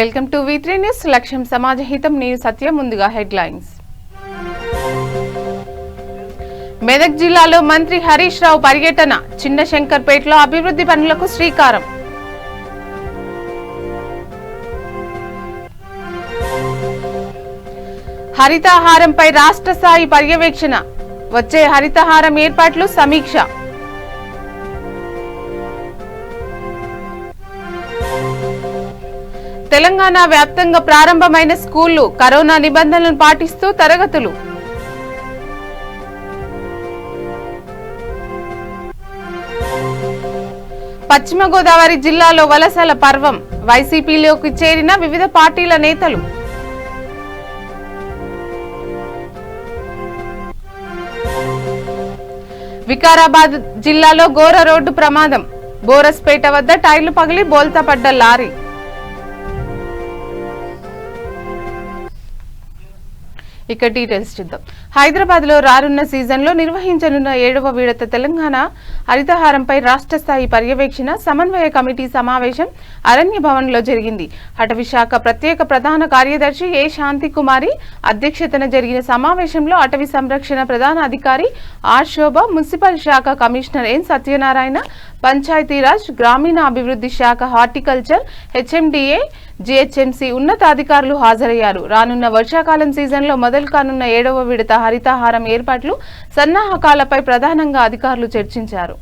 Welcome to V3 news. లక్ష్యం సమాజహితం. నేను సత్యం. ముందుగా హెడ్లైన్స్. మెదక్ జిల్లాలో మంత్రి హరీష్ రావు పర్యటన. చిన్న శంకర్పేటలో అభివృద్ధి పనులకు శ్రీకారం. హరితహారంపై రాష్ట్ర స్థాయి పర్యవేక్షణ. వచ్చే హరితహారం ఏర్పాట్లు సమీక్ష. తెలంగాణ వ్యాప్తంగా ప్రారంభమైన స్కూళ్లు. కరోనా నిబంధనలను పాటిస్తూ తరగతులు. పశ్చిమ గోదావరి జిల్లాలో వలసల పర్వం. వైసీపీలోకి చేరిన వివిధ పార్టీల నేతలు. వికారాబాద్ జిల్లాలో ఘోర రోడ్డు ప్రమాదం. బోరస్పేట వద్ద టైర్లు పగిలి బోల్తాపడ్డ లారీ. ఇక డీటెయిల్స్ చూద్దాం. హైదరాబాద్ లో రానున్న సీజన్ లో నిర్వహించనున్న 7వ విడత తెలంగాణ హరితహారంపై రాష్ట్ర స్థాయి పర్యవేక్షణ సమన్వయ కమిటీ సమావేశం అరణ్య భవన్ లో జరిగింది. అటవీ శాఖ ప్రత్యేక ప్రధాన కార్యదర్శి ఏ శాంతికుమారి అధ్యక్షతన జరిగిన సమావేశంలో అటవీ సంరక్షణ ప్రధాన అధికారి ఆర్ శోభ, మున్సిపల్ శాఖ కమిషనర్ ఎన్ సత్యనారాయణ, పంచాయతీరాజ్ గ్రామీణాభివృద్ధి శాఖ, హార్టికల్చర్, హెచ్ఎండిఏ, జిహెచ్ఎంసీ ఉన్నతాధికారులు హాజరయ్యారు. రానున్న వర్షాకాలం సీజన్లో మొదలు కానున్న 7వ విడత హరితహారం ఏర్పాట్లు, సన్నాహకాలపై ప్రధానంగా అధికారులు చర్చించారు.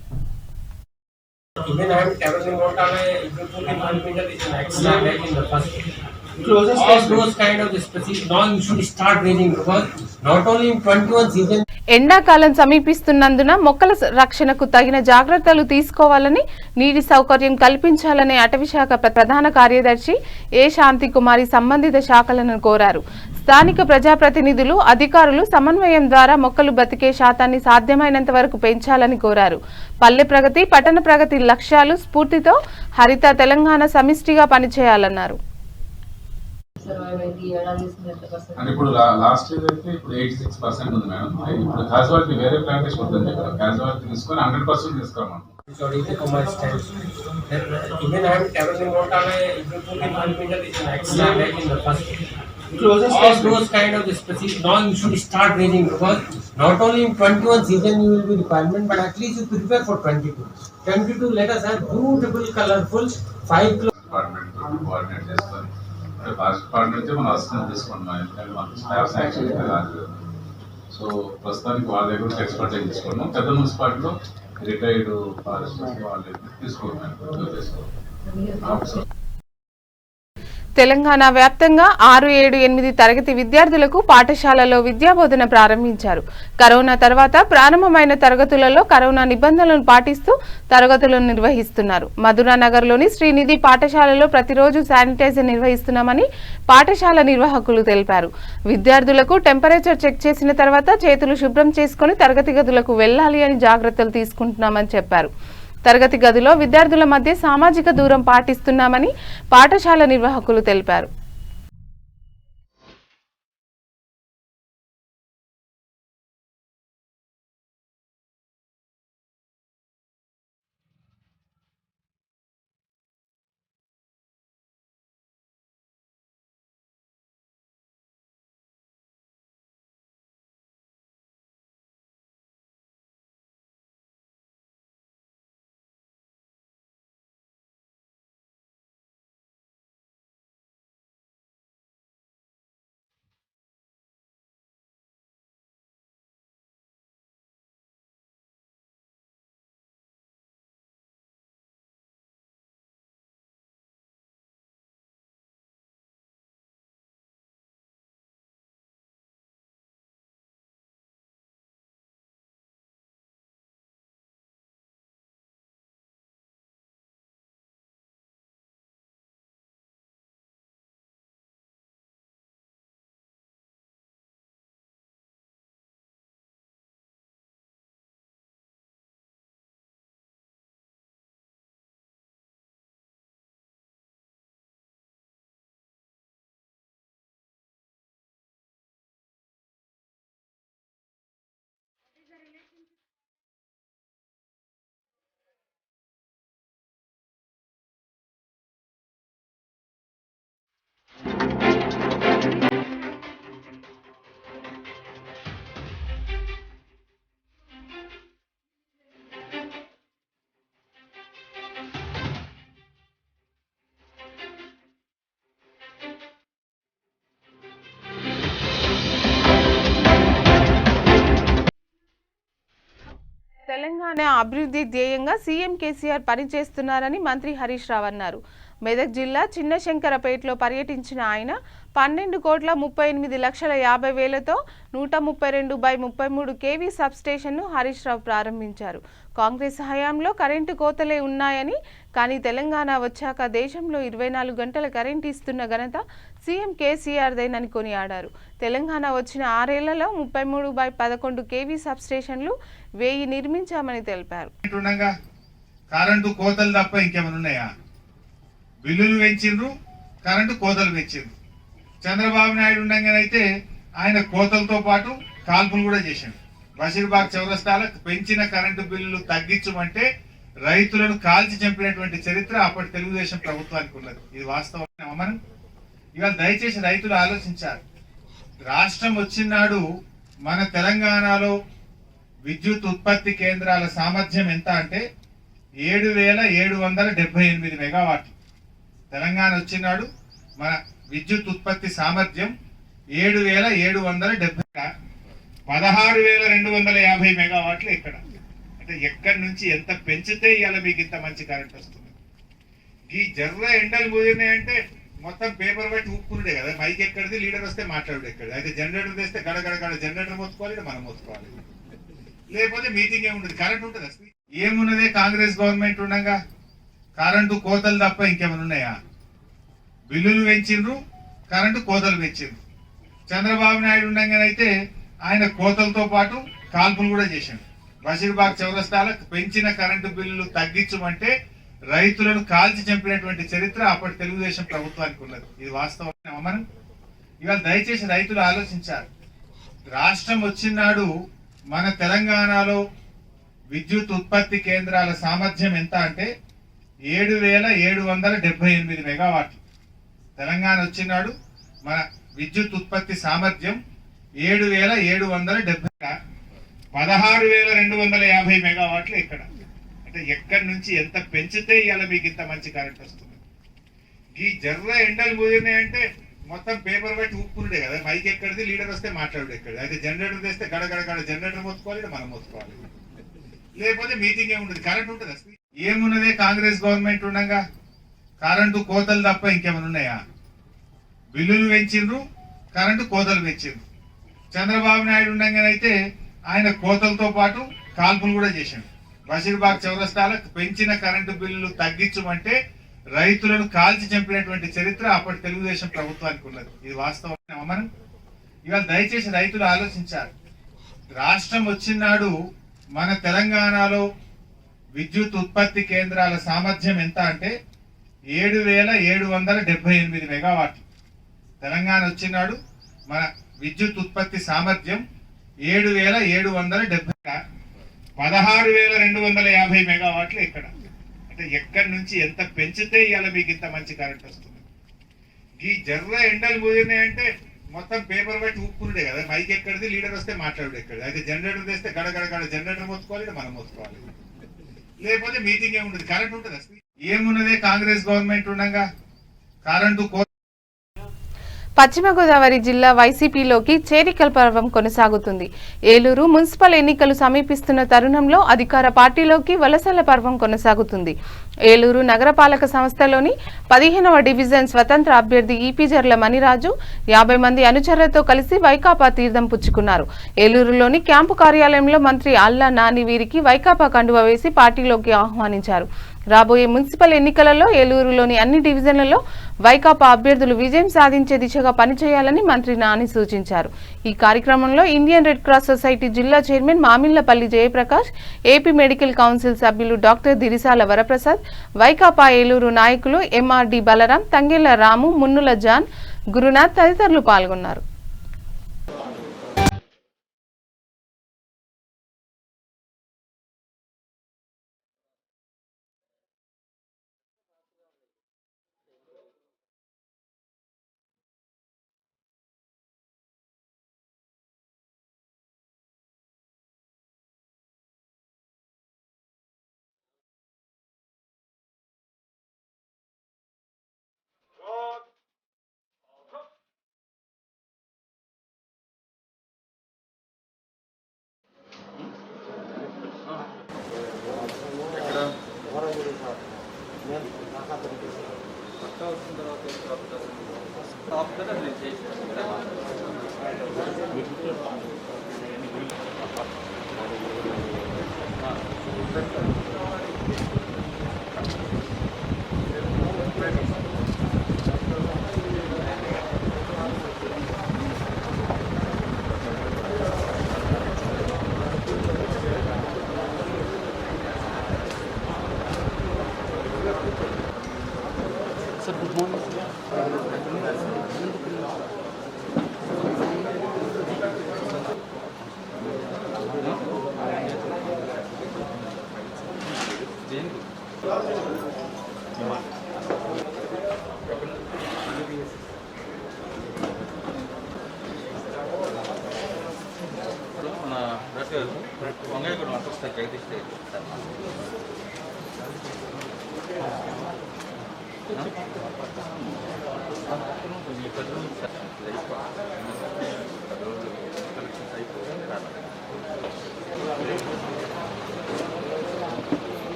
ఎండాకాలం సమీపిస్తున్నందున మొక్కల రక్షణకు తగిన జాగ్రత్తలు తీసుకోవాలని, నీటి సౌకర్యం కల్పించాలని అటవీశాఖ ప్రధాన కార్యదర్శి ఏ శాంతికుమారి సంబంధిత శాఖలను కోరారు. స్థానిక ప్రజాప్రతినిధులు, అధికారులు సమన్వయం ద్వారా మొక్కలు బతికే శాతాన్ని సాధ్యమైనంత వరకు పెంచాలని కోరారు. పల్లె ప్రగతి, పట్టణ ప్రగతి లక్ష్యాలు స్ఫూర్తితో హరిత తెలంగాణ సమిష్టిగా పనిచేయాలన్నారు. ఇప్పుడు లాస్ట్ ఇయర్ అయితే ఇప్పుడు 86% ఉంది మేడం. ఇప్పుడు క్యాజువాలిటీ వేరే ప్లాంటేషన్ ఉంటుంది కదా, క్యాజువాలిటీ తీసుకొని 100% తీసుకురామను. All those kind of species now you should start raising, because not only in 21 season you will be requirement, but at least you prepare for 22. Let us have beautiful, colorful 5 department coordinate చేసుకొని forest department నుంచి మనం assistant తీసుకున్నాం. ఎందుకంటే మనకు staff sanction అయితే కాదు కదా. So ప్రస్తుతానికి వాళ్ళ దగ్గర నుంచి ఎక్స్పర్టైజ్ తీసుకున్నాం. పెద్ద మున్సిపాలిటీలో రిటైర్డ్ ఫారెస్ట్ వాళ్ళ దగ్గర తీసుకోవాలి. తెలంగాణ వ్యాప్తంగా 6, 7, 8 తరగతి విద్యార్థులకు పాఠశాలలో విద్యాబోధన ప్రారంభించారు. కరోనా తర్వాత ప్రారంభమైన తరగతులలో కరోనా నిబంధనలను పాటిస్తూ తరగతులను నిర్వహిస్తున్నారు. మధురానగర్లోని శ్రీనిధి పాఠశాలలో ప్రతిరోజు శానిటైజర్ నిర్వహిస్తున్నామని పాఠశాల నిర్వాహకులు తెలిపారు. విద్యార్థులకు టెంపరేచర్ చెక్ చేసిన తర్వాత చేతులు శుభ్రం చేసుకుని తరగతి గదులకు వెళ్లాలి అని జాగ్రత్తలు తీసుకుంటున్నామని చెప్పారు. తరగతి గదిలో విద్యార్థుల మధ్య సామాజిక దూరం పాటిస్తున్నామని పాఠశాల నిర్వాహకులు తెలిపారు. తెలంగాణ అభివృద్ధి ధ్యేయంగా సీఎం కేసీఆర్ పనిచేస్తున్నారని మంత్రి హరీష్ రావు అన్నారు. మెదక్ జిల్లా చిన్నశంకరపేటలో పర్యటించిన ఆయన 12,38,50,000తో 132/33 kV సబ్స్టేషన్ను హరీష్ రావు ప్రారంభించారు. కాంగ్రెస్ హయాంలో కరెంటు కోతలే ఉన్నాయని, కానీ తెలంగాణ వచ్చాక దేశంలో 24 గంటల కరెంటు ఇస్తున్న ఘనత సీఎం కేసీఆర్దేనని కొనియాడారు. తెలంగాణ వచ్చిన 6 ఏళ్లలో 33/11 kV సబ్స్టేషన్లు 1000 నిర్మించామని తెలిపారు. కరెంటు కోతలు తప్ప ఇంకేమైనా ఉన్నాయా? బిల్లులు పెంచిండ్రు, కరెంటు కోతలు పెంచిండ్రు. చంద్రబాబు నాయుడు ఉండగానైతే ఆయన కోతలతో పాటు కాల్పులు కూడా చేశాడు. బషీర్బాగ్ చౌరస్తాలకు పెంచిన కరెంటు బిల్లులు తగ్గించమంటే రైతులను కాల్చి చంపినటువంటి చరిత్ర అప్పటి తెలుగుదేశం ప్రభుత్వానికి ఉన్నది. ఇది వాస్తవం. మనం ఇవాళ దయచేసి రైతులు ఆలోచించారు. రాష్ట్రం వచ్చినాడు మన తెలంగాణలో విద్యుత్ ఉత్పత్తి కేంద్రాల సామర్థ్యం ఎంత అంటే 7,778 మెగావాట్లు. తెలంగాణ వచ్చినాడు మన విద్యుత్ ఉత్పత్తి సామర్థ్యం 7,770, 16,250 మెగావాట్లు ఇక్కడ. అంటే ఎక్కడి నుంచి ఎంత పెంచితే ఇవాళ మీకు ఇంత మంచి కరెంట్ వస్తుంది? ఈ జర్ర ఎండలు పోయినాయంటే మొత్తం పేపర్ బట్టి ఊపుకునే కదా. మైక్ ఎక్కడిది, లీడర్ వస్తే మాట్లాడు ఎక్కడిది. అయితే జనరేటర్ తెస్తే గడగడ జనరేటర్ మోసుకోవాలి, మనం మోసుకోవాలి. లేకపోతే మీటింగ్ ఏముండదు, కరెంట్ ఉంటుంది. అసలు ఏమున్నదే కాంగ్రెస్ గవర్నమెంట్ ఉండగా కరెంటు కోతలు తప్ప ఇంకేమైనా ఉన్నాయా? బిల్లులు పెంచిండ్రు, కరెంటు కోతలు పెంచిండ్రు. చంద్రబాబు నాయుడు ఉండగానైతే ఆయన కోతలతో పాటు కాల్పులు కూడా చేశాడు. బషీర్బాగ్ చౌరస్తాలకు పెంచిన కరెంటు బిల్లులు తగ్గించమంటే రైతులను కాల్చి చంపినటువంటి చరిత్ర అప్పటి తెలుగుదేశం ప్రభుత్వానికి ఉన్నది. ఇది వాస్తవం. మనం ఇవాళ దయచేసి రైతులు ఆలోచించారు. రాష్ట్రం వచ్చినాడు మన తెలంగాణలో విద్యుత్ ఉత్పత్తి కేంద్రాల సామర్థ్యం ఎంత అంటే 7,778 మెగావాట్లు. తెలంగాణ వచ్చినాడు మన విద్యుత్ ఉత్పత్తి సామర్థ్యం 7,770, 16,250 మెగావాట్లు ఇక్కడ. అంటే ఎక్కడి నుంచి ఎంత పెంచితే ఇవాళ మీకు ఇంత మంచి కరెంట్ వస్తుంది? ఈ జర్ర ఎండలు పోయినాయంటే మొత్తం పేపర్ బట్టి ఊపుకునే కదా. మైక్ ఎక్కడిది, లీడర్ వస్తే మాట్లాడు ఎక్కడిది. అయితే జనరేటర్ తెస్తే గడగడ జనరేటర్ మోసుకోవాలి, మనం మోసుకోవాలి. లేకపోతే మీటింగ్ ఏముండదు, కరెంట్ ఉంటుంది. అసలు ఏమున్నదే కాంగ్రెస్ గవర్నమెంట్ ఉండగా కరెంటు కోతలు తప్ప ఇంకేమైనా ఉన్నాయా? బిల్లులు పెంచిండ్రు, కరెంటు కోతలు పెంచిండ్రు. చంద్రబాబు నాయుడు ఉండగానైతే ఆయన కోతలతో పాటు కాల్పులు కూడా చేశాడు. బషీర్బాగ్ చౌరస్తాలకు పెంచిన కరెంటు బిల్లులు తగ్గించమంటే రైతులను కాల్చి చంపినటువంటి చరిత్ర అప్పటి తెలుగుదేశం ప్రభుత్వానికి ఉన్నది. ఇది వాస్తవం. మనం ఇవాళ దయచేసి రైతులు ఆలోచించారు. రాష్ట్రం వచ్చినాడు మన తెలంగాణలో విద్యుత్ ఉత్పత్తి కేంద్రాల సామర్థ్యం ఎంత అంటే 7,778 మెగావాట్లు. తెలంగాణ వచ్చినాడు మన విద్యుత్ ఉత్పత్తి సామర్థ్యం 7,770, 16,250 మెగావాట్లు ఇక్కడ. అంటే ఎక్కడి నుంచి ఎంత పెంచితే ఇవాళ మీకు ఇంత మంచి కరెంట్ వస్తుంది? ఈ జర్ర ఎండలు పోయినాయంటే మొత్తం పేపర్ బట్టి ఊపుకునే కదా. మైక్ ఎక్కడిది, లీడర్ వస్తే మాట్లాడు ఎక్కడిది. అయితే జనరేటర్ తెస్తే గడగడ జనరేటర్ మోసుకోవాలి, మనం మోసుకోవాలి. లేకపోతే మీటింగ్ ఏముండదు, కరెంట్ ఉంటుంది. అసలు ఏమున్నదే కాంగ్రెస్ గవర్నమెంట్ ఉండగా కరెంటు పశ్చిమ గోదావరి జిల్లా వైసీపీలోకి చేరికల పర్వం కొనసాగుతుంది. ఏలూరు మున్సిపల్ ఎన్నికలు సమీపిస్తున్న తరుణంలో అధికార పార్టీలోకి వలసల పర్వం కొనసాగుతుంది. ఏలూరు నగరపాలక సంస్థలోని 15వ డివిజన్ స్వతంత్ర అభ్యర్థి ఈపీజర్ల మణిరాజు 50 మంది అనుచరులతో కలిసి వైకాపా తీర్థం పుచ్చుకున్నారు. ఏలూరులోని క్యాంపు కార్యాలయంలో మంత్రి అల్లా నాని వీరికి వైకాపా కండువా వేసి పార్టీలోకి ఆహ్వానించారు. రాబోయే మున్సిపల్ ఎన్నికలలో ఏలూరులోని అన్ని డివిజన్లలో వైకాపా అభ్యర్థులు విజయం సాధించే దిశగా పనిచేయాలని మంత్రి నాని సూచించారు. ఈ కార్యక్రమంలో ఇండియన్ రెడ్ క్రాస్ సొసైటీ జిల్లా chairman Mamillapalli Jayaprakash, AP medical council సభ్యులు డాక్టర్ దిరిసాల వరప్రసాద్, వైకాపా ఏలూరు నాయకులు ఎంఆర్డి బలరాం, తంగెళ్ల రాము, మున్నుల జాన్, గురునాథ్ తదితరులు పాల్గొన్నారు.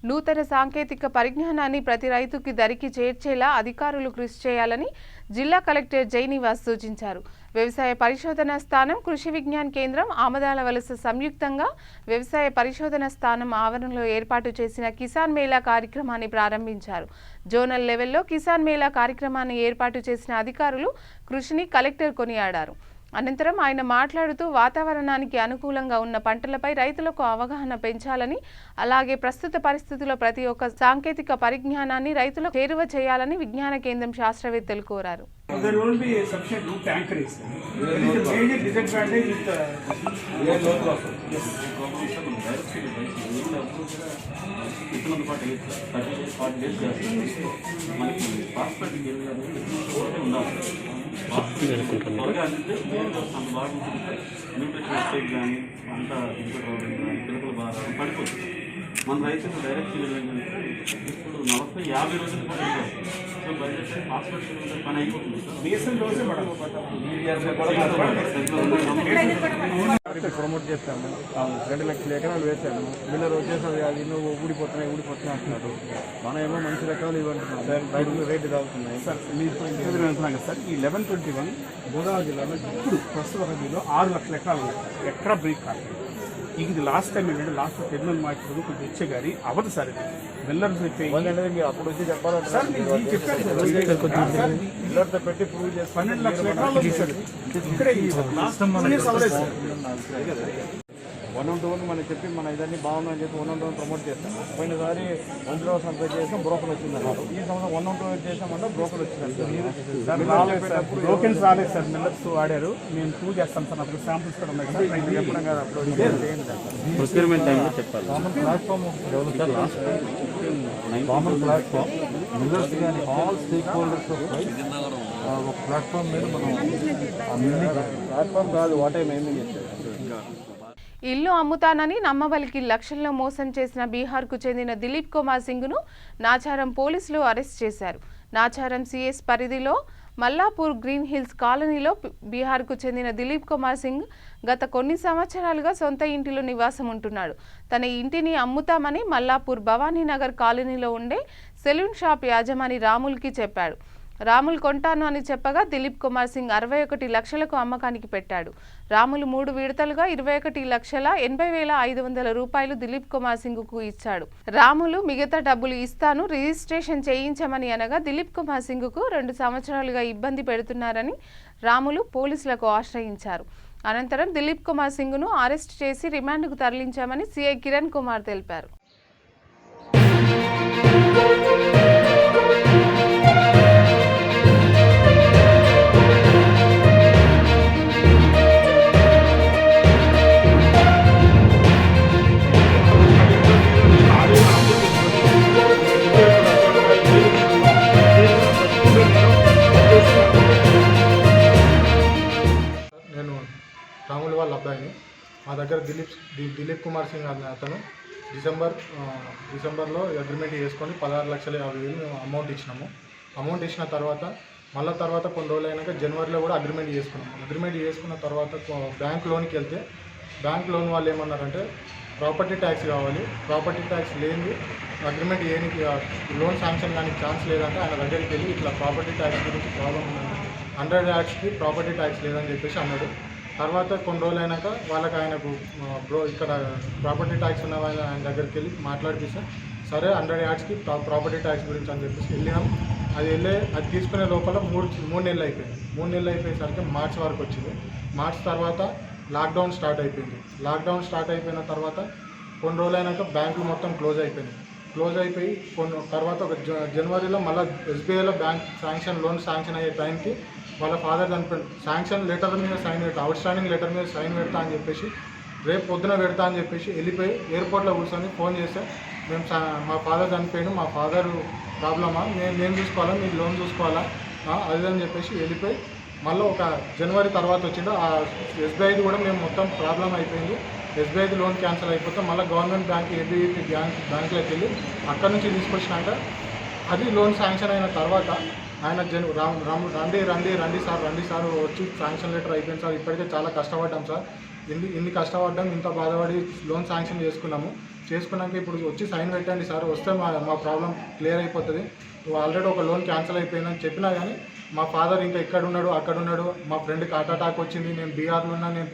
నూతన సాంకేతిక పరిజ్ఞానాన్ని ప్రతి రైతుకి దరికి చేర్చేలా అధికారులు కృషి చేయాలని జిల్లా కలెక్టర్ జైనివాస్ సూచించారు. వ్యవసాయ పరిశోధన స్థానం, కృషి విజ్ఞాన కేంద్రం, ఆమదాల వలస సంయుక్తంగా వ్యవసాయ పరిశోధన స్థానం ఆవరణలో ఏర్పాటు చేసిన కిసాన్ మేళా కార్యక్రమాన్ని ప్రారంభించారు. జోనల్ లెవెల్లో కిసాన్ మేళా కార్యక్రమాన్ని ఏర్పాటు చేసిన అధికారులు కృషిని కలెక్టర్ కొనియాడారు. అనంతరం ఆయన మాట్లాడుతూ వాతావరణానికి అనుకూలంగా ఉన్న పంటలపై రైతులకు అవగాహన పెంచాలని, అలాగే ప్రస్తుత పరిస్థితుల్లో ప్రతి ఒక్క సాంకేతిక పరిజ్ఞానాన్ని రైతులకు చేరువ చేయాలని విజ్ఞాన కేంద్రం శాస్త్రవేత్తలు కోరారు. There won't be a sufficient root anchorage. There is a major disadvantage with the low profit. Yes. మన రైతులు డైరెక్ట్ ఇప్పుడు 40-50 రోజులు పని అయిపోతుంది. ప్రమోట్ చేస్తాము, 2 లక్షల ఎకరాలు వేసాము, మిల్లర్ వచ్చేసి అది నువ్వు ఊడిపోతున్నాయి అంటున్నారు. మనం ఏమో మంచి రకాలు ఇవ్వంటున్నాం, రైతులు రేటు తాగుతున్నాయి. సార్ మీకు ఇంటర్వ్యూ వెళ్తున్నాం కదా సార్, ఈ 1121 గోదావరి జిల్లాలో ఇప్పుడు ప్రస్తుత రబీలో 6 లక్షల ఎకరాలు ఎక్కడ బ్రేక్ కాదు. ఇది లాస్ట్ టైం ఏంటంటే లాస్ట్ 10 మంది మార్చి కొంచెం ఇచ్చే గారి అవదు సార్. ఇది మిల్లర్స్ మీరు అప్పుడు వచ్చి చెప్పాలంటే సార్ మిల్లర్తో పెట్టి ప్రూవ్ చేసి 12 లక్షల ఎకరాలు ఇక్కడే 1-on-1 మనం చెప్పి మన ఇదన్నీ బాగుందని చెప్పి 1-on-1 ప్రమోట్ చేస్తాం. పోయినసారి 1 సంపేట్ చేసాం, బ్రోకర్ వచ్చిందన్నారు. ఈ సంవత్సరం 1-on-2 చేసామంటే బ్రోకర్ వచ్చిందంటే బ్రోకెన్స్ రాలేదు సార్. మిల్లర్స్ ఆడారు. నేను ప్రూవ్ చేస్తాను సార్. అప్పుడు శాంపుల్స్ కూడా ఉన్నాయి సార్. రైతు చెప్పడం కాదు, అప్పుడు ప్రొక్యూర్మెంట్ టైంలో చెప్పాలి. కామన్ ప్లాట్ఫామ్ మిల్లర్స్ కానీ ఆల్ స్టేక్ హోల్డర్స్ ఒక ప్లాట్ఫామ్ మీద మనం ప్లాట్ఫామ్ కాదు వాటే మేము చేస్తాం. ఇల్లు అమ్ముతానని నమ్మబలికి లక్షల్లో మోసం చేసిన బీహార్కు చెందిన దిలీప్ కుమార్ సింగ్ను నాచారం పోలీసులు అరెస్ట్ చేశారు. నాచారం సిఎస్ పరిధిలో మల్లాపూర్ గ్రీన్ హిల్స్ కాలనీలో బీహార్కు చెందిన దిలీప్ కుమార్ సింగ్ గత కొన్ని సంవత్సరాలుగా సొంత ఇంటిలో నివాసం ఉంటున్నాడు. తన ఇంటిని అమ్ముతామని మల్లాపూర్ భవానీనగర్ కాలనీలో ఉండే సెలూన్ షాప్ యాజమాని రాముల్కి చెప్పాడు. రాముల్ కొంటాను అని చెప్పగా దిలీప్ కుమార్ సింగ్ 61 లక్షలకు అమ్మకానికి పెట్టాడు. రాములు 3 విడతలుగా 21,80,500 రూపాయలు దిలీప్ కుమార్ సింగ్కు ఇచ్చాడు. రాములు మిగతా డబ్బులు ఇస్తాను, రిజిస్ట్రేషన్ చేయించమని అనగా దిలీప్ కుమార్ సింగ్కు 2 సంవత్సరాలుగా ఇబ్బంది పెడుతున్నారని రాములు పోలీసులకు ఆశ్రయించారు. అనంతరం దిలీప్ కుమార్ సింగ్ను అరెస్ట్ చేసి రిమాండ్కు తరలించామని సీఐ కిరణ్ కుమార్ తెలిపారు. నేను రాములు వాళ్ళ అబ్బాయిని. మా దగ్గర దిలీప్ కుమార్ సింగ్ అనే అతను డిసెంబర్లో అగ్రిమెంట్ చేసుకొని 16,50,000 మేము అమౌంట్ ఇచ్చినాము. అమౌంట్ ఇచ్చిన తర్వాత కొన్ని రోజులు అయినాక జనవరిలో కూడా అగ్రిమెంట్ చేసుకున్నాము. అగ్రిమెంట్ చేసుకున్న తర్వాత బ్యాంక్ లోన్కి వెళ్తే బ్యాంక్ లోన్ వాళ్ళు ఏమన్నారంటే ప్రాపర్టీ ట్యాక్స్ కావాలి, ప్రాపర్టీ ట్యాక్స్ లేని అగ్రిమెంట్ ఏనికి లోన్ శాంక్షన్ కానీ ఛాన్స్ లేదంటే ఆయన దగ్గరికి వెళ్ళి ఇట్లా ప్రాపర్టీ ట్యాక్స్ గురించి ప్రాబ్లం ఉందండి, 100 యాక్ట్స్కి ప్రాపర్టీ ట్యాక్స్ లేదని చెప్పేసి అన్నాడు. తర్వాత కొన్ని రోజులు అయినాక ఆయనకు ఇక్కడ ప్రాపర్టీ ట్యాక్స్ ఉన్న ఆయన దగ్గరికి వెళ్ళి మాట్లాడిపిస్తే సరే 100 యాక్ట్స్కి ప్రాపర్టీ ట్యాక్స్ గురించి అని చెప్పేసి వెళ్ళినాం. అది తీసుకునే లోపల మూడు నెలలు అయిపోయింది. 3 నెలలు అయిపోయేసరికి మార్చి వరకు వచ్చింది. మార్చి తర్వాత లాక్డౌన్ స్టార్ట్ అయిపోయింది. లాక్డౌన్ స్టార్ట్ అయిపోయిన తర్వాత కొన్ని రోజులు అయినాక బ్యాంకులు మొత్తం క్లోజ్ అయిపోయి తర్వాత ఒక జనవరిలో మళ్ళీ ఎస్బీఐలో లోన్ శాంక్షన్ అయ్యే టైంకి వాళ్ళ ఫాదర్ చనిపోయాడు. శాంక్షన్ లెటర్ మీద సైన్ పెడతా, అవుట్ స్టాండింగ్ లెటర్ మీద సైన్ పెడతా అని చెప్పేసి రేపు పొద్దున పెడతా అని చెప్పేసి వెళ్ళిపోయి ఎయిర్పోర్ట్లో కూర్చొని ఫోన్ చేస్తే మా ఫాదర్ చనిపోయాడు, మా ఫాదర్ ప్రాబ్లమా, నేను చూసుకోవాలా, మీరు లోన్ చూసుకోవాలా అది అని చెప్పేసి వెళ్ళిపోయి మళ్ళీ ఒక జనవరి తర్వాత వచ్చిండు. ఆ ఎస్బీఐది కూడా మేము మొత్తం ప్రాబ్లం అయిపోయింది. ఎస్బీఐది లోన్ క్యాన్సిల్ అయిపోతే మళ్ళీ గవర్నమెంట్ బ్యాంక్ ఏబీఐపీ బ్యాంకులోకి వెళ్ళి అక్కడి నుంచి తీసుకొచ్చినాక అది లోన్ శాంక్షన్ అయిన తర్వాత ఆయన రండి సార్ వచ్చి శాంక్షన్ లెటర్ అయిపోయింది సార్, ఇప్పటికే చాలా కష్టపడ్డాం సార్, ఇన్ని కష్టపడ్డాం, ఇంత బాధపడి లోన్ శాంక్షన్ చేసుకున్నాక ఇప్పుడు వచ్చి సైన్ పెట్టండి సార్, వస్తే మా ప్రాబ్లం క్లియర్ అయిపోతుంది, ఆల్రెడీ ఒక లోన్ క్యాన్సిల్ అయిపోయిందని చెప్పినా కానీ మా ఫాదర్ ఇంకా ఎక్కడున్నాడు అక్కడున్నాడు, మా ఫ్రెండ్కి హార్ట్ అటాక్ వచ్చింది, నేను బీహార్లో ఉన్నా, నేను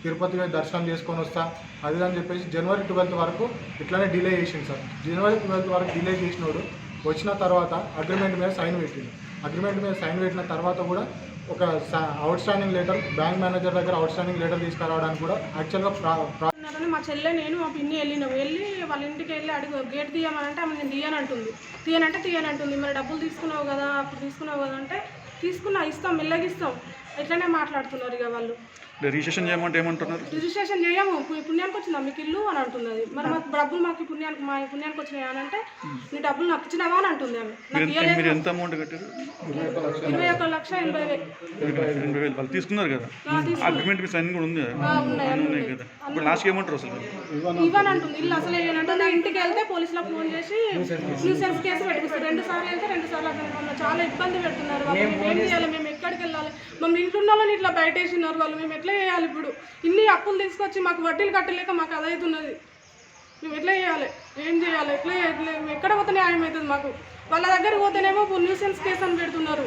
తిరుపతిలో దర్శనం చేసుకొని వస్తా అది అని చెప్పేసి జనవరి 12 వరకు ఇట్లానే డిలే చేసింది సార్. జనవరి 12 వరకు డిలే చేసినోడు వచ్చిన తర్వాత అగ్రిమెంట్ మీద సైన్ పెట్టిన తర్వాత కూడా ఒక out standing letter bank manager దగ్గర అవుట్ స్టాండింగ్ లెటర్ తీసుకురావడానికి కూడా యాక్చువల్గా మా చెల్లె నేను మా పిన్ని వెళ్ళి వాళ్ళ ఇంటికి వెళ్ళి అడుగు గేట్ తీయమనంటే ఆమె నేను తీయనంటుంది. మరి డబ్బులు తీసుకున్నావు కదా అంటే తీసుకున్నా, ఇస్తాం, మెల్లగిస్తాం, ఇట్లనే మాట్లాడుతున్నారు. ఇక వాళ్ళు రిజిస్ట్రేషన్ చేయమంటే ఏమంటున్నారు? రిజిస్ట్రేషన్ చేయము, పుణ్యానికి వచ్చిందా మీకు ఇల్లు అని అంటున్నది. మరి మాకు డబ్బులు మా పుణ్యానికి వచ్చినాయి అని అంటే నీ డబ్బులు నాకు ఇచ్చినావా అని అంటుంది ఆమె. మీరు ఎంత అమౌంట్ కట్టారు? 21,80,000 వాళ్ళు తీసుకున్నారు కదా, అగ్రిమెంట్ మీ సైన్ కూడా ఉంది కదా, ఇప్పుడు లాస్ట్కి ఏమంటారు అసలు? ఇవ్వని అంటుంది. ఇల్లు అసలు ఏమంటుంది, ఇంటికి వెళ్తే పోలీసులకు ఫోన్ చేసి న్యూసెన్స్ కేసు పెట్టిస్తారు. 2 సార్లు వెళ్తే 2 సార్లు అక్కడ చాలా ఇబ్బంది పెడుతున్నారు. వాళ్ళు మేము ఏం చేయాలి, మేము ఎక్కడికి వెళ్ళాలి, మమ్మల్ని ఇంట్లో వాళ్ళని ఇట్లా బయట వేసినారు వాళ్ళు, మేము ఎట్లా చేయాలి? ఇప్పుడు ఇన్ని అప్పులు తీసుకొచ్చి మాకు వడ్డీలు కట్టలేక మాకు అదవుతున్నది, మేము ఎట్లా చేయాలి, ఏం చేయాలి, ఎక్కడ పోతే న్యాయం అవుతుంది మాకు? వాళ్ళ దగ్గరికి పోతేనేమో న్యూసెన్స్ కేసు అని పెడుతున్నారు,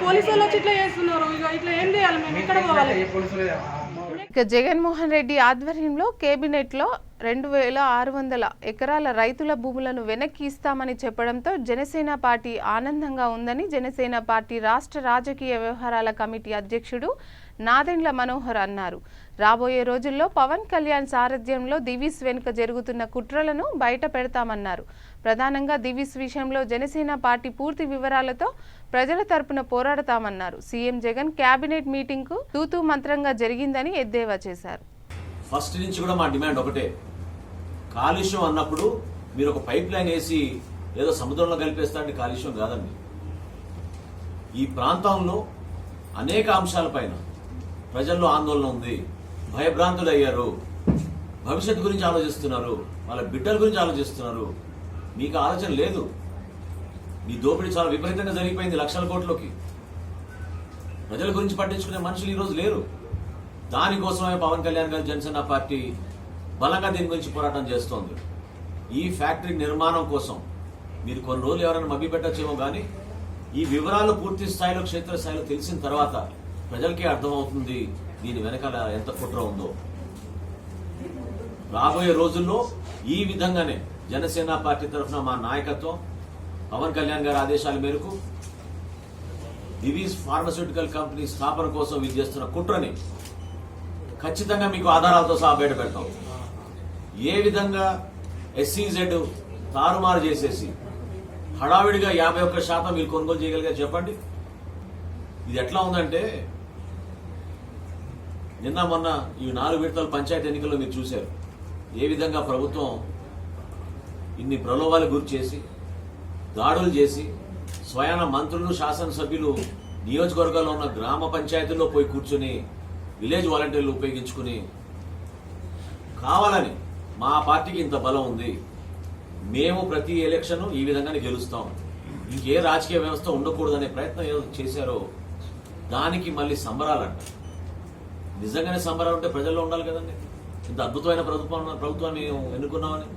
పోలీసు వాళ్ళు వచ్చి ఇట్లా చేస్తున్నారు. ఇట్లా ఏం చేయాలి, మేము ఎక్కడ పోవాలి? ఇక జగన్మోహన్ రెడ్డి ఆధ్వర్యంలో కేబినెట్లో 2,600 ఎకరాల రైతుల భూములను వెనక్కి ఇస్తామని చెప్పడంతో జనసేన పార్టీ ఆనందంగా ఉందని జనసేన పార్టీ రాష్ట్ర రాజకీయ వ్యవహారాల కమిటీ అధ్యక్షుడు నాదెండ్ల మనోహర్ అన్నారు. రాబోయే రోజుల్లో పవన్ కళ్యాణ్ సారథ్యంలో దివీస్ వెనుక జరుగుతున్న కుట్రలను బయట పెడతామన్నారు. ప్రధానంగా దివీస్ విషయంలో జనసేన పార్టీ పూర్తి వివరాలతో ప్రజల తరపున పోరాడతామన్నారు. సీఎం జగన్ కేబినెట్ మీటింగ్కు తూతూ మంత్రంగా జరిగిందని ఎద్దేవా చేశారు. ఫస్ట్ నుంచి కూడా మా డిమాండ్ ఒకటే, కాలుష్యం అన్నప్పుడు మీరు ఒక పైప్ లైన్ వేసి ఏదో సముద్రంలో కలిపేస్తారంటే కాలుష్యం కాదండి. ఈ ప్రాంతంలో అనేక అంశాలపైన ప్రజల్లో ఆందోళన ఉంది, భయభ్రాంతులు అయ్యారు, భవిష్యత్తు గురించి ఆలోచిస్తున్నారు, వాళ్ళ బిడ్డల గురించి ఆలోచిస్తున్నారు. మీకు ఆలోచన లేదు. మీ దోపిడీ చాలా విపరీతంగా జరిగిపోయింది, లక్షల కోట్లకి. ప్రజల గురించి పట్టించుకునే మనుషులు ఈరోజు లేరు. దానికోసమే పవన్ కళ్యాణ్ గారి జనసేన పార్టీ బలంగా దీని గురించి పోరాటం చేస్తోంది. ఈ ఫ్యాక్టరీ నిర్మాణం కోసం మీరు కొన్ని రోజులు ఎవరైనా మభ్య పెట్టచ్చేమో కానీ ఈ వివరాలు పూర్తి స్థాయిలో క్షేత్రస్థాయిలో తెలిసిన తర్వాత ప్రజలకే అర్థమవుతుంది దీని వెనకాల ఎంత కుట్ర ఉందో. రాబోయే రోజుల్లో ఈ విధంగానే జనసేన పార్టీ తరఫున మా నాయకత్వం పవన్ కళ్యాణ్ గారి ఆదేశాల మేరకు దివీస్ ఫార్మస్యూటికల్ కంపెనీ స్థాపన కోసం వీరు చేస్తున్న కుట్రని ఖచ్చితంగా మీకు ఆధారాలతో సహా బయట పెడతాం. ఏ విధంగా SEZ తారుమారు చేసేసి హడావిడిగా 51% మీరు కొనుగోలు చేయగలిగారు చెప్పండి. ఇది ఎట్లా ఉందంటే నిన్న మొన్న ఈ 4 విడతల పంచాయతీ ఎన్నికల్లో మీరు చూశారు ఏ విధంగా ప్రభుత్వం ఇన్ని ప్రలోభాలకు గురి చేసి దాడులు చేసి స్వయాన మంత్రులు శాసనసభ్యులు నియోజకవర్గాల్లో ఉన్న గ్రామ పంచాయతీల్లో పోయి కూర్చొని విలేజ్ వాలంటీర్లు ఉపయోగించుకుని కావాలని మా పార్టీకి ఇంత బలం ఉంది, మేము ప్రతి ఎలక్షన్ ఈ విధంగానే గెలుస్తాం, ఇంకే రాజకీయ వ్యవస్థ ఉండకూడదనే ప్రయత్నం ఏదో చేశారో దానికి మళ్ళీ సంబరాలంట. నిజంగానే సంబరాలు ఉంటే ప్రజల్లో ఉండాలి కదండి. ఇంత అద్భుతమైన ప్రభుత్వాన్ని ఎన్నుకున్నామని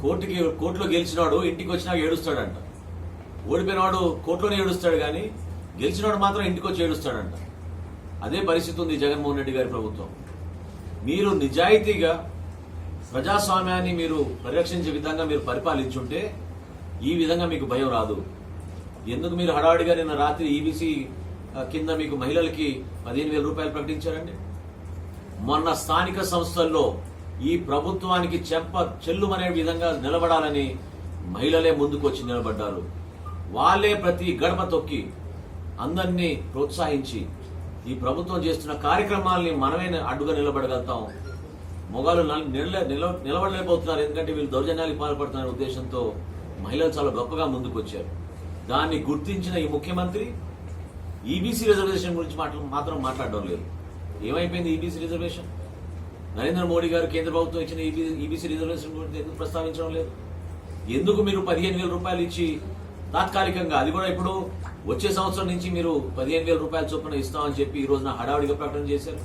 కోర్టులో గెలిచినాడు ఇంటికి వచ్చినాక ఏడుస్తాడంట, ఓడిపోయినవాడు కోర్టులోనే ఏడుస్తాడు కానీ గెలిచినవాడు మాత్రం ఇంటికి వచ్చి ఏడుస్తాడంట. అదే పరిస్థితి ఉంది జగన్మోహన్ రెడ్డి గారి ప్రభుత్వం. మీరు నిజాయితీగా ప్రజాస్వామ్యాన్ని మీరు పరిరక్షించే విధంగా మీరు పరిపాలించుంటే ఈ విధంగా మీకు భయం రాదు. ఎందుకు మీరు హడావిడిగా నిన్న రాత్రి EBC కింద మీకు మహిళలకి 15,000 రూపాయలు ప్రకటించారండి? మొన్న స్థానిక సంస్థల్లో ఈ ప్రభుత్వానికి చెల్లుమనే విధంగా నిలబడాలని మహిళలే ముందుకు వచ్చి నిలబడ్డారు. వాళ్ళే ప్రతి గడప తొక్కి అందరినీ ప్రోత్సహించి ఈ ప్రభుత్వం చేస్తున్న కార్యక్రమాల్ని మనమే అడ్డుగా నిలబడగలుగుతాం. మొగాలు నిలబడలేకపోతున్నారు ఎందుకంటే వీళ్ళు దౌర్జన్యాలకు పాల్పడుతున్న ఉద్దేశంతో మహిళలు చాలా గొప్పగా ముందుకు వచ్చారు. దాన్ని గుర్తించిన ఈ ముఖ్యమంత్రి EBC రిజర్వేషన్ గురించి మాత్రం మాట్లాడడం లేదు. ఏమైపోయింది EBC రిజర్వేషన్? నరేంద్ర మోడీ గారు కేంద్ర ప్రభుత్వం ఇచ్చిన EBC రిజర్వేషన్ గురించి ఎందుకు ప్రస్తావించడం లేదు? ఎందుకు మీరు 15,000 రూపాయలు ఇచ్చి తాత్కాలికంగా, అది కూడా ఇప్పుడు వచ్చే సంవత్సరం నుంచి మీరు 15,000 రూపాయల చొప్పున ఇస్తామని చెప్పి ఈ రోజున హడావుడిగా ప్రకటన చేశారు.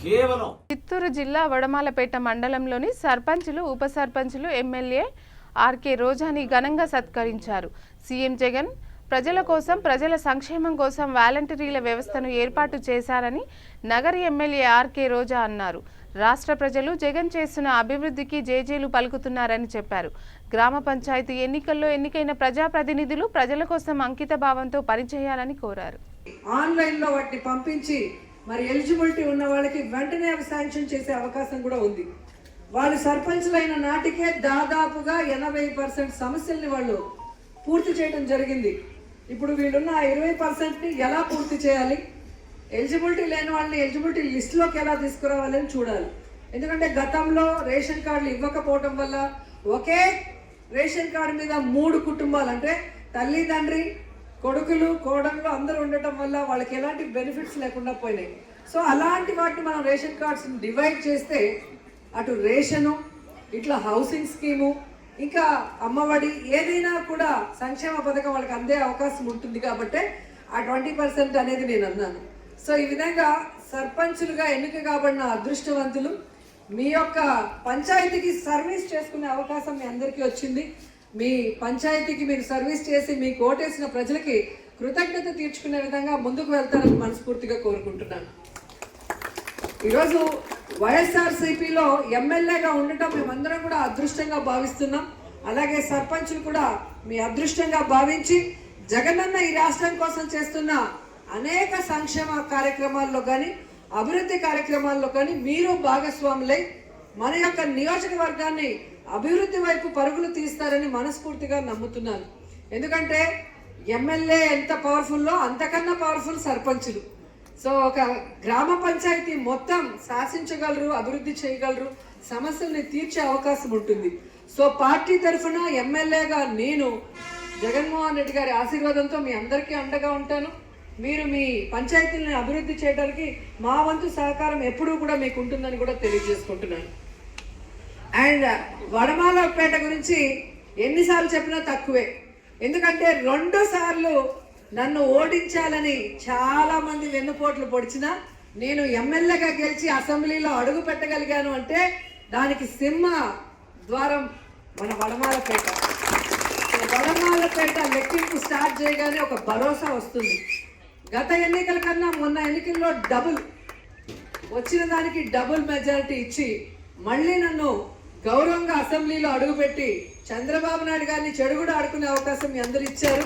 కేవలం చిత్తూరు జిల్లా వడమాలపేట మండలంలోని సర్పంచులు, ఉప సర్పంచులు, ఎమ్మెల్యే ఆర్కే రోజాని ఘనంగా సత్కరించారు. సీఎం జగన్ ప్రజల కోసం, ప్రజల సంక్షేమం కోసం వాలంటీర్ల వ్యవస్థను ఏర్పాటు చేశారని నగరి ఎమ్మెల్యే ఆర్కే రోజా అన్నారు. రాష్ట్ర ప్రజలు జగన్ చేస్తున్న అభివృద్ధికి జేజేలు పలుకుతున్నారని చెప్పారు. గ్రామ పంచాయతీ ఎన్నికల్లో ఎన్నికైన ప్రజాప్రతినిధులు ప్రజల కోసం అంకిత భావంతో పనిచేయాలని కోరారు. ఆన్లైన్లో వాటిని పంపించి మరి ఎలిజిబిలిటీ ఉన్న వాళ్ళకి వెంటనే శాంక్షన్ చేసే అవకాశం కూడా ఉంది. వాళ్ళు సర్పంచ్లైన నాటికే దాదాపుగా 80% సమస్యల్ని వాళ్ళు పూర్తి చేయడం జరిగింది. ఇప్పుడు వీళ్ళున్న 20%ని ఎలా పూర్తి చేయాలి, ఎలిజిబిలిటీ లేని వాళ్ళని ఎలిజిబిలిటీ లిస్టులోకి ఎలా తీసుకురావాలని చూడాలి. ఎందుకంటే గతంలో రేషన్ కార్డులు ఇవ్వకపోవటం వల్ల ఒకే రేషన్ కార్డు మీద 3 కుటుంబాలు, అంటే తల్లి, తండ్రి, కొడుకులు, కోడళ్ళు అందరూ ఉండటం వల్ల వాళ్ళకి ఎలాంటి బెనిఫిట్స్ లేకుండా పోయినాయి. సో అలాంటి వాటిని మనం రేషన్ కార్డ్స్ని డివైడ్ చేస్తే అటు రేషను, ఇట్లా హౌసింగ్ స్కీము, ఇంకా అమ్మఒడి, ఏదైనా కూడా సంక్షేమ పథకం వాళ్ళకి అందే అవకాశం ఉంటుంది. కాబట్టి ఆ 20% అనేది నేను అన్నాను. సో ఈ విధంగా సర్పంచులుగా ఎన్నిక కాబడిన అదృష్టవంతులు మీ యొక్క పంచాయతీకి సర్వీస్ చేసుకునే అవకాశం మీ అందరికీ వచ్చింది. మీ పంచాయతీకి మీరు సర్వీస్ చేసి మీకు ఓటేసిన ప్రజలకి కృతజ్ఞత తీర్చుకునే విధంగా ముందుకు వెళ్తారని మనస్ఫూర్తిగా కోరుకుంటున్నాను. ఈరోజు వైఎస్ఆర్సీపీలో ఎమ్మెల్యేగా ఉండటం మేమందరం కూడా అదృష్టంగా భావిస్తున్నాం. అలాగే సర్పంచులు కూడా మీ అదృష్టంగా భావించి జగనన్న ఈ రాష్ట్రం కోసం చేస్తున్న అనేక సంక్షేమ కార్యక్రమాల్లో కానీ, అభివృద్ధి కార్యక్రమాల్లో కానీ మీరు భాగస్వాములై మన యొక్క నియోజకవర్గాన్ని అభివృద్ధి వైపు పరుగులు తీస్తారని మనస్ఫూర్తిగా నమ్ముతున్నాను. ఎందుకంటే ఎమ్మెల్యే ఎంత పవర్ఫుల్లో అంతకన్నా పవర్ఫుల్ సర్పంచులు. సో ఒక గ్రామ పంచాయతీ మొత్తం శాసించగలరు, అభివృద్ధి చేయగలరు, సమస్యల్ని తీర్చే అవకాశం ఉంటుంది. సో పార్టీ తరఫున ఎమ్మెల్యేగా నేను జగన్మోహన్ రెడ్డి గారి ఆశీర్వాదంతో మీ అందరికీ అండగా ఉంటాను. మీరు మీ పంచాయతీలను అభివృద్ధి చేయడానికి మా వంతు సహకారం ఎప్పుడూ కూడా మీకు ఉంటుందని కూడా తెలియజేసుకుంటున్నాను. అండ్ వడమాలపేట గురించి ఎన్నిసార్లు చెప్పినా తక్కువే. ఎందుకంటే 2 సార్లు నన్ను ఓడించాలని చాలా మంది వెన్నుపోట్లు పొడిచినా నేను ఎమ్మెల్యేగా గెలిచి అసెంబ్లీలో అడుగు పెట్టగలిగాను అంటే దానికి సింహ ద్వారం మన వడమాలపేట. వడమాలపేట లెక్కింపు స్టార్ట్ చేయగానే ఒక భరోసా వస్తుంది. గత ఎన్నికల కన్నా మొన్న ఎన్నికల్లో వచ్చిన దానికి డబుల్ మెజారిటీ ఇచ్చి మళ్ళీ నన్ను గౌరవంగా అసెంబ్లీలో అడుగుపెట్టి చంద్రబాబు నాయుడు గారిని చెడు కూడా ఆడుకునే అవకాశం మీ అందరూ ఇచ్చారు.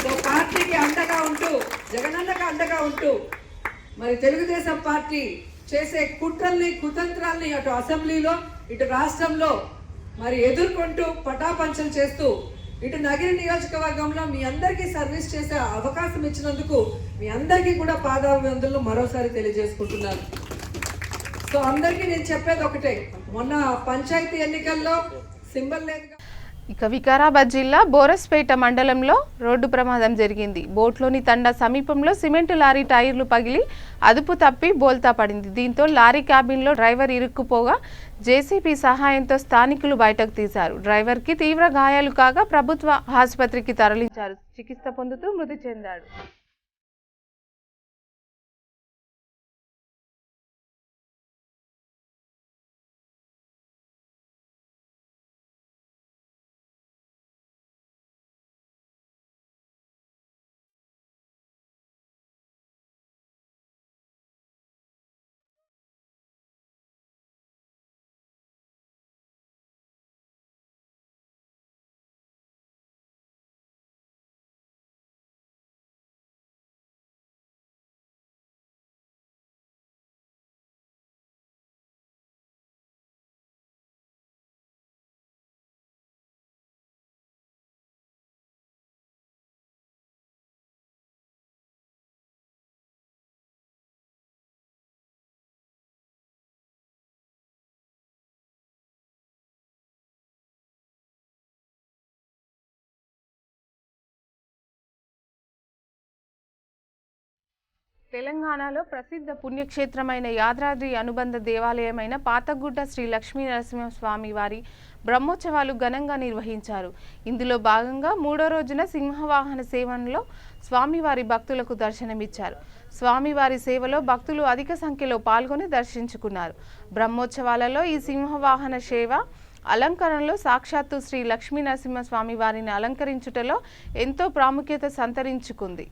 సో పార్టీకి అండగా ఉంటూ, జగనన్నకు అండగా ఉంటూ మరి తెలుగుదేశం పార్టీ చేసే కుట్రల్ని కుతంత్రాల్ని అటు అసెంబ్లీలో ఇటు రాష్ట్రంలో మరి ఎదుర్కొంటూ పటాపంచలు చేస్తూ ఇటు నగిరి నియోజకవర్గంలో మీ అందరికీ సర్వీస్ చేసే అవకాశం ఇచ్చినందుకు మీ అందరికీ కూడా పాదాభివందనలు మరోసారి తెలియజేసుకుంటున్నాను. సో అందరికీ నేను చెప్పేది ఒకటే, మొన్న పంచాయతీ ఎన్నికల్లో సింబల్ లేదు. ఇక వికారాబాద్ జిల్లా బోరస్పేట మండలంలో రోడ్డు ప్రమాదం జరిగింది. బోట్లోని తండా సమీపంలో సిమెంటు లారీ టైర్లు పగిలి అదుపు తప్పి బోల్తా పడింది. దీంతో లారీ క్యాబిన్లో డ్రైవర్ ఇరుక్కుపోగా జేసీబీ సహాయంతో స్థానికులు బయటకు తీశారు. డ్రైవర్కి తీవ్ర గాయాలు కాగా ప్రభుత్వ ఆసుపత్రికి తరలించారు. చికిత్స పొందుతూ మృతి చెందాడు. తెలంగాణలో ప్రసిద్ధ పుణ్యక్షేత్రమైన యాదాద్రి అనుబంధ దేవాలయమైన పాతగుడ్డ శ్రీ లక్ష్మీ నరసింహస్వామి వారి బ్రహ్మోత్సవాలు ఘనంగా నిర్వహించారు. ఇందులో భాగంగా 3వ రోజున సింహవాహన సేవలో స్వామివారి భక్తులకు దర్శనమిచ్చారు. స్వామివారి సేవలో భక్తులు అధిక సంఖ్యలో పాల్గొని దర్శించుకున్నారు. బ్రహ్మోత్సవాలలో ఈ సింహవాహన సేవ అలంకరణలో సాక్షాత్తు శ్రీ లక్ష్మీ నరసింహస్వామి వారిని అలంకరించుటలో ఎంతో ప్రాముఖ్యత సంతరించుకుంది.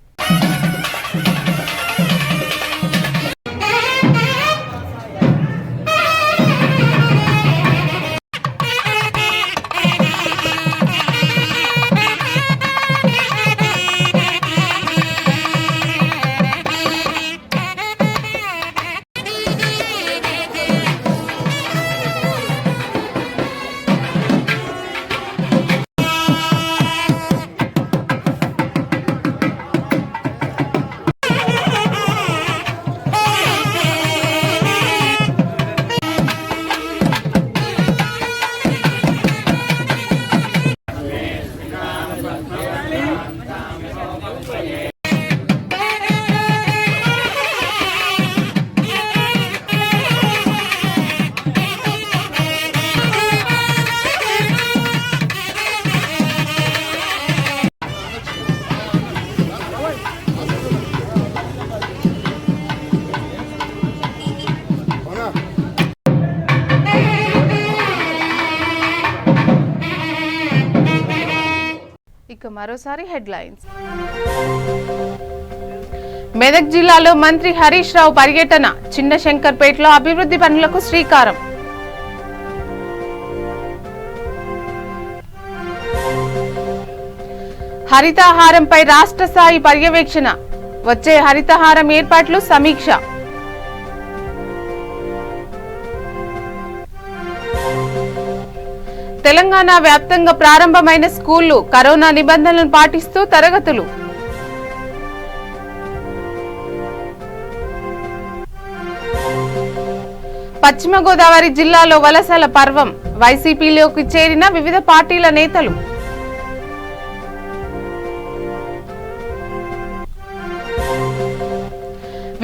ఇక మరోసారి హెడ్లైన్స్. మెదక్ జిల్లాలో మంత్రి హరీష్ రావు పర్యటన. చిన్న శంకర్పేటలో అభివృద్ధి పనులకు శ్రీకారం. హరితహారంపై రాష్ట్ర స్థాయి పర్యవేక్షణ. వచ్చే హరితహారం ఏర్పాట్లు సమీక్ష. తెలంగాణ వ్యాప్తంగా ప్రారంభమైన స్కూళ్లు. కరోనా నిబంధనలను పాటిస్తూ తరగతులు. పశ్చిమ గోదావరి జిల్లాలో వలసల పర్వం. వైసీపీలోకి చేరిన వివిధ పార్టీల నేతలు.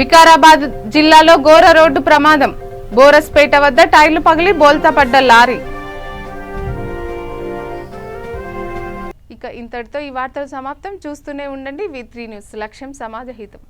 వికారాబాద్ జిల్లాలో ఘోర రోడ్డు ప్రమాదం. బోరస్పేట వద్ద టైర్లు పగిలి బోల్తా పడ్డ లారీ. ఇక ఇంతటితో ఈ వార్తలు సమాప్తం. చూస్తూనే ఉండండి V3 న్యూస్. లక్ష్యం సమాజహితం.